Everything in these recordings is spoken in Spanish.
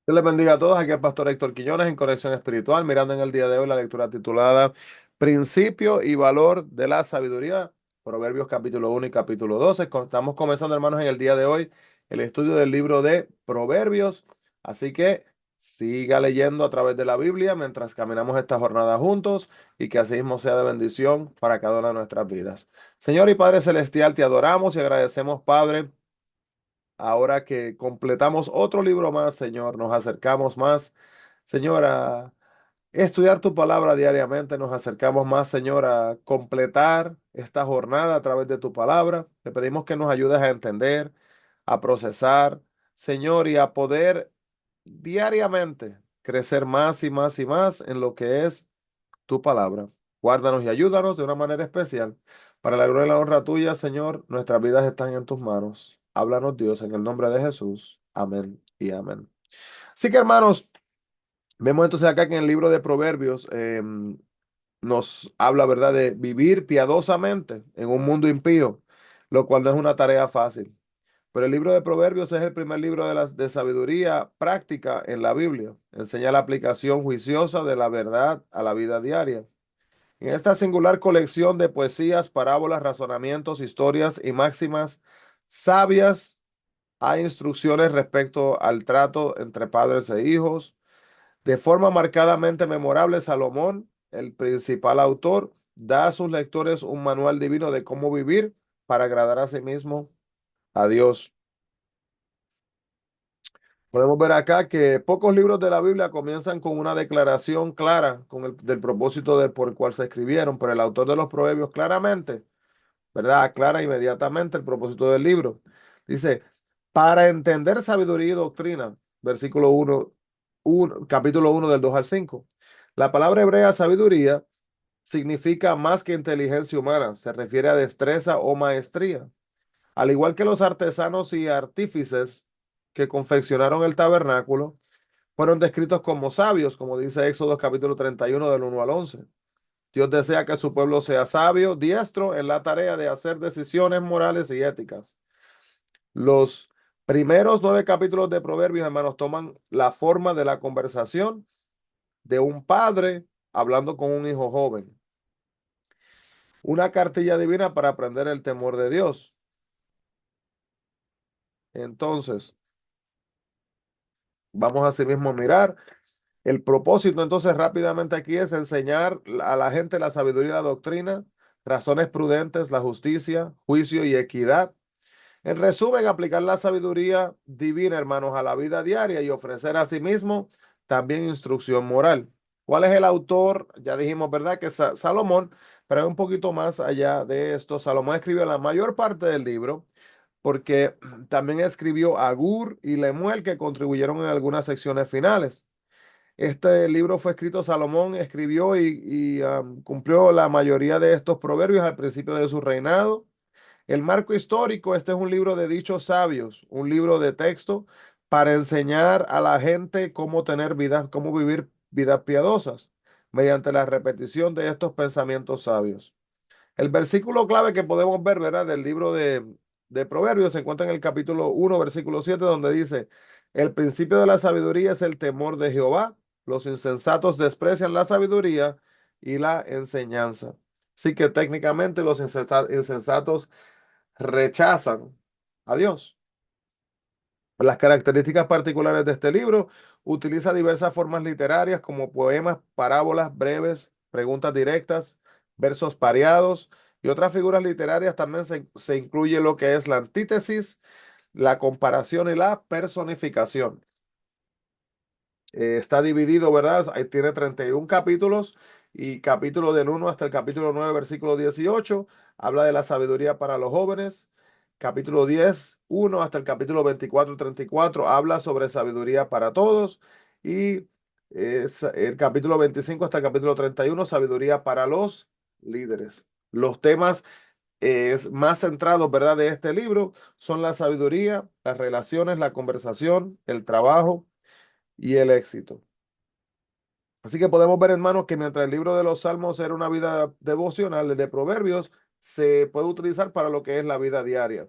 Dios les bendiga a todos. Aquí el pastor Héctor Quiñones en Conexión Espiritual, mirando en el día de hoy la lectura titulada Principio y Valor de la Sabiduría, Proverbios capítulo 1 y capítulo 12. Estamos comenzando, hermanos, en el día de hoy el estudio del libro de Proverbios. Así que siga leyendo a través de la Biblia mientras caminamos esta jornada juntos y que así mismo sea de bendición para cada una de nuestras vidas. Señor y Padre Celestial, te adoramos y agradecemos, Padre. Ahora que completamos otro libro más, Señor, nos acercamos más, Señor, a estudiar tu palabra diariamente, nos acercamos más, Señor, a completar esta jornada a través de tu palabra. Te pedimos que nos ayudes a entender, a procesar, Señor, y a poder diariamente crecer más y más y más en lo que es tu palabra. Guárdanos y ayúdanos de una manera especial. Para la gloria y la honra tuya, Señor, nuestras vidas están en tus manos. Háblanos, Dios, en el nombre de Jesús. Amén y amén. Así que, hermanos, vemos entonces acá que en el libro de Proverbios nos habla, ¿verdad?, de vivir piadosamente en un mundo impío, lo cual no es una tarea fácil. Pero el libro de Proverbios es el primer libro de sabiduría práctica en la Biblia. Enseña la aplicación juiciosa de la verdad a la vida diaria. En esta singular colección de poesías, parábolas, razonamientos, historias y máximas sabias, hay instrucciones respecto al trato entre padres e hijos. De forma marcadamente memorable, Salomón, el principal autor, da a sus lectores un manual divino de cómo vivir para agradar a sí mismo a Dios. Podemos ver acá que pocos libros de la Biblia comienzan con una declaración clara del propósito de por el cual se escribieron, pero el autor de los proverbios claramente, ¿verdad? Aclara inmediatamente el propósito del libro. Dice, para entender sabiduría y doctrina, versículo capítulo 1 del 2 al 5. La palabra hebrea sabiduría significa más que inteligencia humana, se refiere a destreza o maestría. Al igual que los artesanos y artífices que confeccionaron el tabernáculo, fueron descritos como sabios, como dice Éxodo capítulo 31 del 1 al 11. Dios desea que su pueblo sea sabio, diestro en la tarea de hacer decisiones morales y éticas. Los primeros 9 capítulos de Proverbios, hermanos, toman la forma de la conversación de un padre hablando con un hijo joven. Una cartilla divina para aprender el temor de Dios. Entonces, vamos a sí mismo a mirar. El propósito entonces rápidamente aquí es enseñar a la gente la sabiduría y la doctrina, razones prudentes, la justicia, juicio y equidad. En resumen, aplicar la sabiduría divina, hermanos, a la vida diaria y ofrecer a sí mismo también instrucción moral. ¿Cuál es el autor? Ya dijimos, ¿verdad? Que es Salomón, pero un poquito más allá de esto. Salomón escribió la mayor parte del libro porque también escribió Agur y Lemuel que contribuyeron en algunas secciones finales. Este libro fue escrito, Salomón escribió y cumplió la mayoría de estos proverbios al principio de su reinado. El marco histórico, este es un libro de dichos sabios, un libro de texto para enseñar a la gente cómo tener vidas, cómo vivir vidas piadosas mediante la repetición de estos pensamientos sabios. El versículo clave que podemos ver, ¿verdad? Del libro de Proverbios se encuentra en el capítulo 1, versículo 7, donde dice, el principio de la sabiduría es el temor de Jehová, los insensatos desprecian la sabiduría y la enseñanza. Así que técnicamente los insensatos rechazan a Dios. Las características particulares de este libro: utiliza diversas formas literarias como poemas, parábolas breves, preguntas directas, versos pareados y otras figuras literarias. También se incluye lo que es la antítesis, la comparación y la personificación. Está dividido, ¿verdad? Ahí tiene 31 capítulos y capítulo del 1 hasta el capítulo 9, versículo 18, habla de la sabiduría para los jóvenes. Capítulo 10, 1 hasta el capítulo 24, 34, habla sobre sabiduría para todos. Y el capítulo 25 hasta el capítulo 31, sabiduría para los líderes. Los temas más centrados, ¿verdad?, de este libro son la sabiduría, las relaciones, la conversación, el trabajo y el éxito. Así que podemos ver, hermanos, que mientras el libro de los Salmos era una vida devocional, el de Proverbios se puede utilizar para lo que es la vida diaria.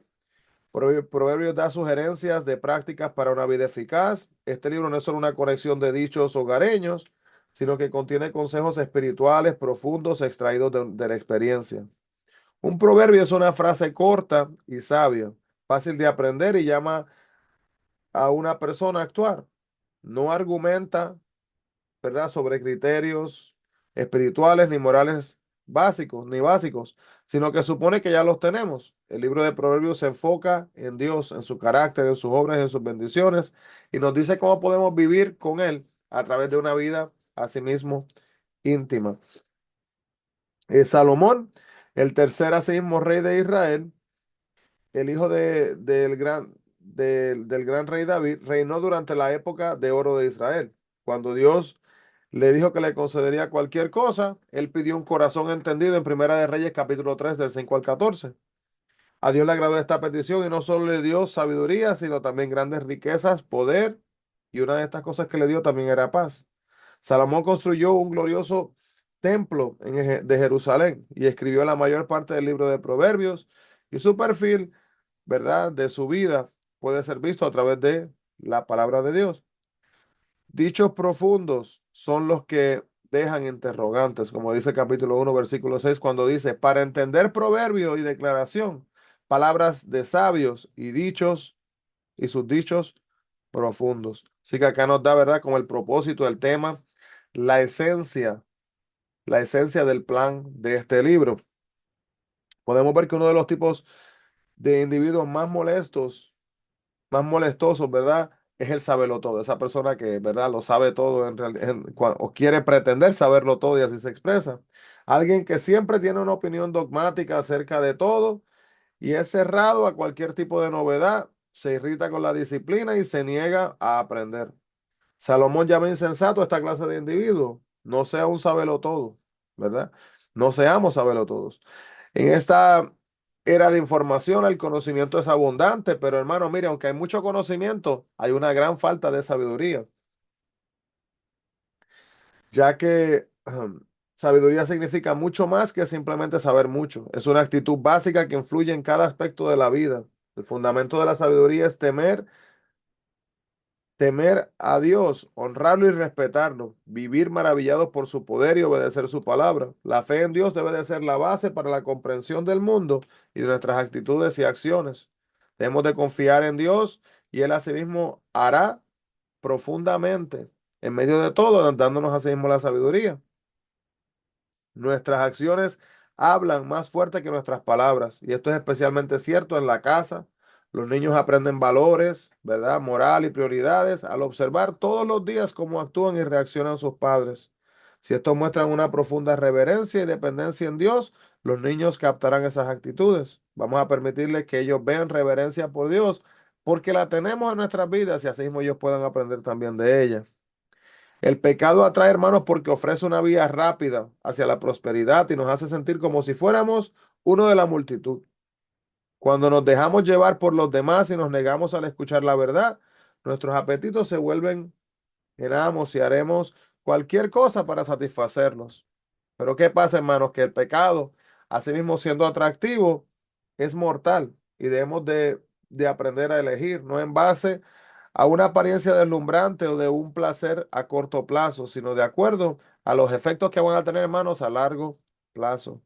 Proverbios da sugerencias de prácticas para una vida eficaz. Este libro no es solo una colección de dichos hogareños, sino que contiene consejos espirituales profundos extraídos de la experiencia. Un proverbio es una frase corta y sabia, fácil de aprender y llama a una persona a actuar. No argumenta, ¿verdad?, sobre criterios espirituales ni morales básicos, sino que supone que ya los tenemos. El libro de Proverbios se enfoca en Dios, en su carácter, en sus obras, en sus bendiciones, y nos dice cómo podemos vivir con Él a través de una vida, asimismo, íntima. Salomón, el tercer asimismo rey de Israel, el hijo del gran rey David, reinó durante la época de oro de Israel. Cuando Dios le dijo que le concedería cualquier cosa, él pidió un corazón entendido en Primera de Reyes capítulo 3 del 5 al 14. A Dios le agradó esta petición y no solo le dio sabiduría, sino también grandes riquezas, poder, y una de estas cosas que le dio también era paz. Salomón construyó un glorioso templo de Jerusalén y escribió la mayor parte del libro de Proverbios, y su perfil, ¿verdad?, de su vida puede ser visto a través de la palabra de Dios. Dichos profundos son los que dejan interrogantes, como dice el capítulo 1, versículo 6, cuando dice, para entender proverbio y declaración, palabras de sabios y dichos y sus dichos profundos. Así que acá nos da, ¿verdad?, como el propósito, el tema, la esencia, la esencia del plan de este libro. Podemos ver que uno de los tipos de individuos más molestosos, ¿verdad? Es el saberlo todo, esa persona que, ¿verdad?, lo sabe todo o quiere pretender saberlo todo y así se expresa. Alguien que siempre tiene una opinión dogmática acerca de todo y es cerrado a cualquier tipo de novedad, se irrita con la disciplina y se niega a aprender. Salomón llama insensato a esta clase de individuos. No sea un sabelo todo, ¿verdad? No seamos sabelo todos. En esta era de información, el conocimiento es abundante, pero hermano, mire, aunque hay mucho conocimiento, hay una gran falta de sabiduría, ya que sabiduría significa mucho más que simplemente saber mucho. Es una actitud básica que influye en cada aspecto de la vida. El fundamento de la sabiduría es temer a Dios, honrarlo y respetarlo, vivir maravillados por su poder y obedecer su palabra. La fe en Dios debe de ser la base para la comprensión del mundo y de nuestras actitudes y acciones. Debemos de confiar en Dios y Él asimismo hará profundamente en medio de todo, dándonos asimismo la sabiduría. Nuestras acciones hablan más fuerte que nuestras palabras, y esto es especialmente cierto en la casa. Los niños aprenden valores, ¿verdad?, moral y prioridades al observar todos los días cómo actúan y reaccionan sus padres. Si estos muestran una profunda reverencia y dependencia en Dios, los niños captarán esas actitudes. Vamos a permitirles que ellos vean reverencia por Dios, porque la tenemos en nuestras vidas y así mismo ellos puedan aprender también de ella. El pecado atrae, hermanos, porque ofrece una vía rápida hacia la prosperidad y nos hace sentir como si fuéramos uno de la multitud. Cuando nos dejamos llevar por los demás y nos negamos al escuchar la verdad, nuestros apetitos se vuelven en y haremos cualquier cosa para satisfacerlos. Pero ¿qué pasa, hermanos? Que el pecado, asimismo siendo atractivo, es mortal y debemos de aprender a elegir, no en base a una apariencia deslumbrante o de un placer a corto plazo, sino de acuerdo a los efectos que van a tener, hermanos, a largo plazo.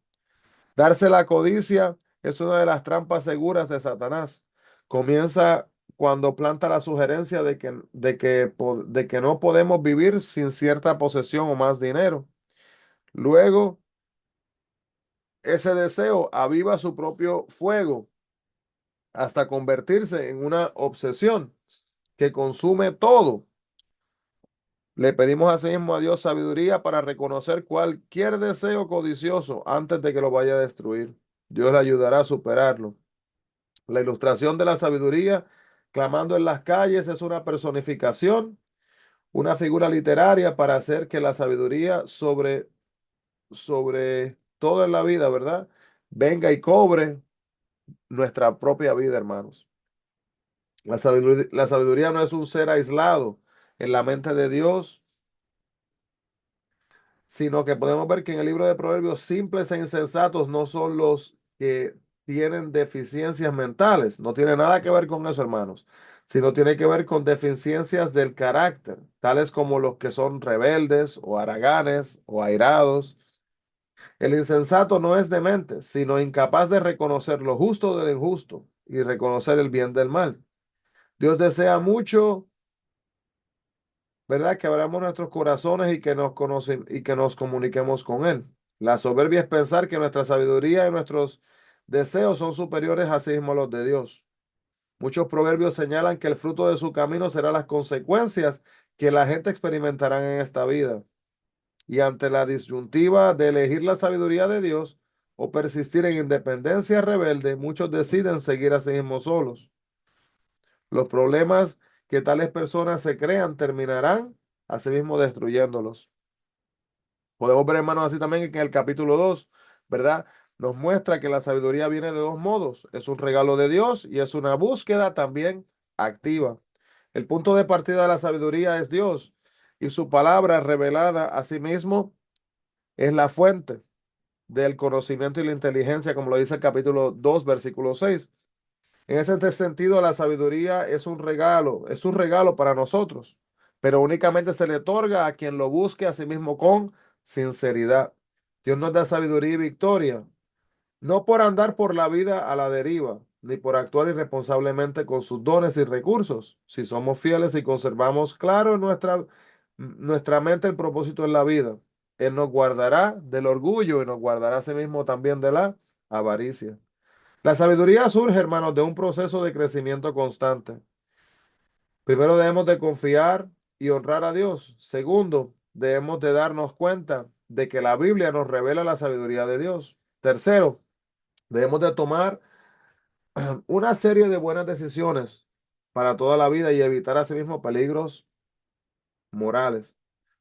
Darse la codicia es una de las trampas seguras de Satanás. Comienza cuando planta la sugerencia de que no podemos vivir sin cierta posesión o más dinero. Luego, ese deseo aviva su propio fuego hasta convertirse en una obsesión que consume todo. Le pedimos asimismo a Dios sabiduría para reconocer cualquier deseo codicioso antes de que lo vaya a destruir. Dios le ayudará a superarlo. La ilustración de la sabiduría, clamando en las calles, es una personificación, una figura literaria para hacer que la sabiduría sobre todo en la vida, ¿verdad?, venga y cobre nuestra propia vida, hermanos. La sabiduría no es un ser aislado en la mente de Dios, sino que podemos ver que en el libro de Proverbios simples e insensatos no son los que tienen deficiencias mentales. No tiene nada que ver con eso, hermanos, sino tiene que ver con deficiencias del carácter, tales como los que son rebeldes o haraganes o airados. El insensato no es demente, sino incapaz de reconocer lo justo del injusto y reconocer el bien del mal. Dios desea mucho, ¿verdad? Que abramos nuestros corazones y que nos conocen y que nos comuniquemos con Él. La soberbia es pensar que nuestra sabiduría y nuestros deseos son superiores a sí mismos a los de Dios. Muchos proverbios señalan que el fruto de su camino será las consecuencias que la gente experimentará en esta vida. Y ante la disyuntiva de elegir la sabiduría de Dios o persistir en independencia rebelde, muchos deciden seguir a sí mismos solos. Los problemas que tales personas se crean terminarán asimismo destruyéndolos. Podemos ver, hermanos, así también que en el capítulo 2, ¿verdad? Nos muestra que la sabiduría viene de dos modos. Es un regalo de Dios y es una búsqueda también activa. El punto de partida de la sabiduría es Dios y su palabra revelada a sí mismo es la fuente del conocimiento y la inteligencia, como lo dice el capítulo 2, versículo 6. En ese sentido, la sabiduría es un regalo para nosotros, pero únicamente se le otorga a quien lo busque a sí mismo con sinceridad. Dios nos da sabiduría y victoria, no por andar por la vida a la deriva, ni por actuar irresponsablemente con sus dones y recursos. Si somos fieles y conservamos claro en nuestra mente el propósito en la vida, Él nos guardará del orgullo y nos guardará a sí mismo también de la avaricia. La sabiduría surge, hermanos, de un proceso de crecimiento constante. Primero debemos de confiar y honrar a Dios. Segundo, debemos de darnos cuenta de que la Biblia nos revela la sabiduría de Dios. Tercero, debemos de tomar una serie de buenas decisiones para toda la vida y evitar asimismo peligros morales.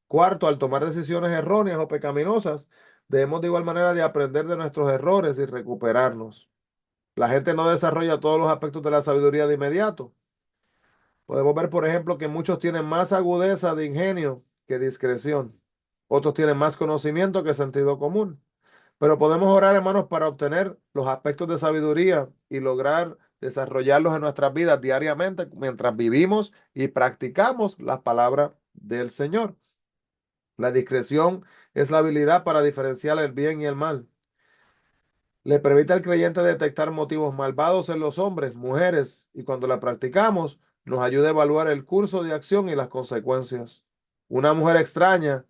Cuarto, al tomar decisiones erróneas o pecaminosas, debemos de igual manera de aprender de nuestros errores y recuperarnos. La gente no desarrolla todos los aspectos de la sabiduría de inmediato. Podemos ver, por ejemplo, que muchos tienen más agudeza de ingenio que discreción. Otros tienen más conocimiento que sentido común. Pero podemos orar, hermanos, para obtener los aspectos de sabiduría y lograr desarrollarlos en nuestras vidas diariamente mientras vivimos y practicamos la palabra del Señor. La discreción es la habilidad para diferenciar el bien y el mal. Le permite al creyente detectar motivos malvados en los hombres, mujeres, y cuando la practicamos, nos ayuda a evaluar el curso de acción y las consecuencias. Una mujer extraña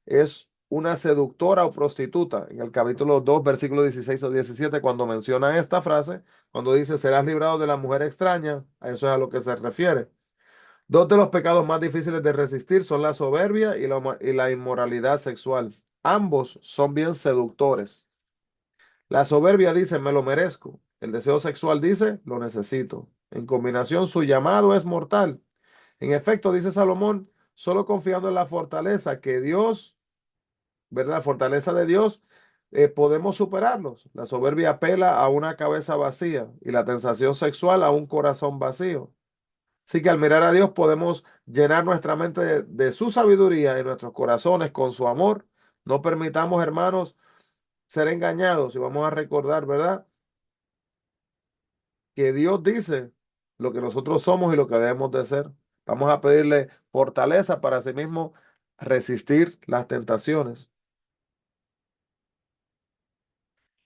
es una seductora o prostituta. En el capítulo 2, versículo 16 o 17, cuando menciona esta frase, cuando dice, serás librado de la mujer extraña, a eso es a lo que se refiere. Dos de los pecados más difíciles de resistir son la soberbia y la inmoralidad sexual. Ambos son bien seductores. La soberbia dice, me lo merezco. El deseo sexual dice, lo necesito. En combinación, su llamado es mortal. En efecto, dice Salomón, solo confiando en la fortaleza que Dios, ¿verdad? La fortaleza de Dios, podemos superarlos. La soberbia apela a una cabeza vacía y la tentación sexual a un corazón vacío. Así que al mirar a Dios podemos llenar nuestra mente de su sabiduría y nuestros corazones con su amor. No permitamos, hermanos, ser engañados y vamos a recordar, ¿verdad? Que Dios dice lo que nosotros somos y lo que debemos de ser. Vamos a pedirle fortaleza para sí mismo resistir las tentaciones.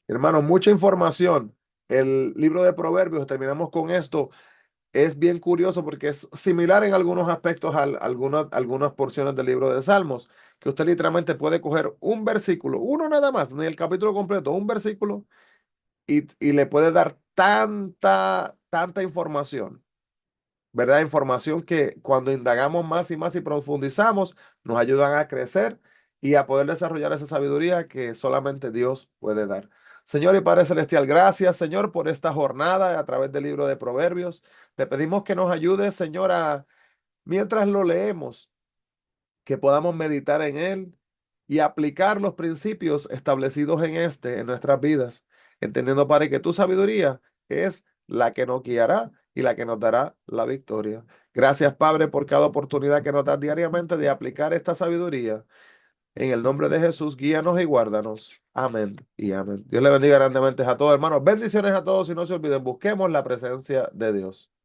Hermanos, mucha información. El libro de Proverbios, terminamos con esto, es bien curioso porque es similar en algunos aspectos a algunas porciones del libro de Salmos, que usted literalmente puede coger un versículo, uno nada más, ni el capítulo completo, un versículo, y le puede dar tanta información, ¿verdad? Información que cuando indagamos más y más y profundizamos, nos ayudan a crecer y a poder desarrollar esa sabiduría que solamente Dios puede dar. Señor y Padre Celestial, gracias, Señor, por esta jornada a través del libro de Proverbios. Te pedimos que nos ayudes, Señor, mientras lo leemos, que podamos meditar en él y aplicar los principios establecidos en en nuestras vidas, entendiendo, Padre, que tu sabiduría es la que nos guiará y la que nos dará la victoria. Gracias, Padre, por cada oportunidad que nos das diariamente de aplicar esta sabiduría En el nombre de Jesús, guíanos y guárdanos. Amén y amén. Dios le bendiga grandemente a todos, hermanos. Bendiciones a todos y no se olviden, busquemos la presencia de Dios.